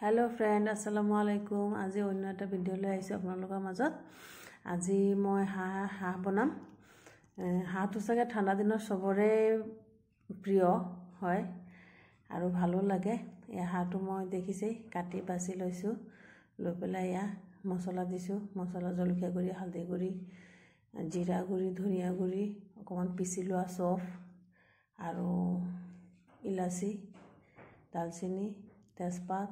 Hello friend अस्सलामु आलैकुम। आज अन्य एटा भिडिओ লৈ আহিছো আপোনালোকৰ মাজত। আজি মই হাঁহ বনাম। হাঁহটো চাগে ঠাণ্ডা দিনৰ সবৰে প্ৰিয় হয় আৰু ভালো লাগে। এই হাঁহটো মই দেখিছেই কাটি বাছি লৈছো, লৈ পেলাই ইয়া মছলা দিছো। মছলা জলকীয়া গুড়ি, হালধি গুড়ি, জিৰা গুড়ি, ধনিয়া গুড়ি, অকমান পিছি লোৱা চফ আৰু ইলাচি, দালচিনি, তেজপাত,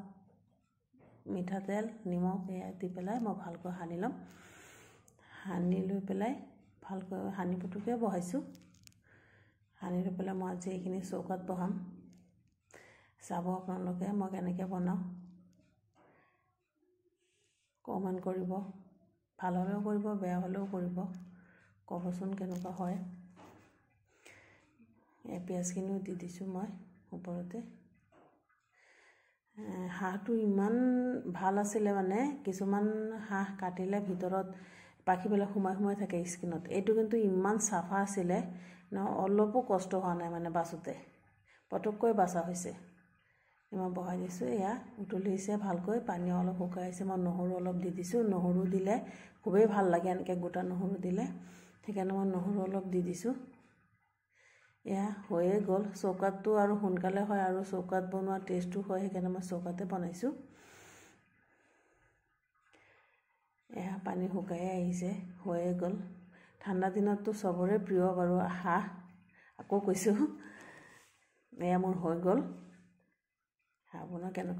মিঠাতেল, নিমখ এয়া দি পেলাই মই ভালকৈ সানি লম। সানি লৈ পেলাই ভালকৈ সানি পুটুকে বহাইছো। সানি লৈ পেলাই মই আজি এইখিনি চৌকাত বহাম। চাব আপোনালোকে মই কেনেকৈ বনাও। কমেন্ট কৰিব, ভাল হ'লেও কৰিব, বেয়া হ'লেও কৰিব, ক'বচোন কেনেকুৱা হয়। এই পিঁয়াজখিনিও দি দিছো মই ওপৰতে। হাঁহটো ইমান ভাল আছিলে, মানে কিছুমান হাঁহ কাটিলে ভিতৰত পাখিবিলাক সোমাই থাকে স্কিনত। এইটো কিন্তু ইমান সাফা আছিলে ন, অলপো কষ্ট হোৱা নাই, মানে বাছতে পটককৈ বাছা হৈছে। মই বহাই দিছো, এয়া উতলিছে ভালকৈ, পানী অলপ শুকাইছে। মই নহৰু অলপ দি দিছো। নহৰু দিলে খুবেই ভাল লাগে, এনেকৈ গোটা নহৰু দিলে, সেইকাৰণে মই নহৰু অলপ দি দিছো। এয়া হৈয়ে গ'ল। চৌকাতটো আৰু সোনকালে হয় আৰু চৌকাত বনোৱা টেষ্টটো হয়, সেইকাৰণে মই চৌকাতে বনাইছো। এয়া পানী শুকাই আহিছে, হৈয়ে গ'ল। ঠাণ্ডা দিনততো সবৰে প্ৰিয় বাৰু হাঁহ, আকৌ কৈছো। এয়া মোৰ হৈ গ'ল। হাঁহ বনোৱা কেনেকুৱা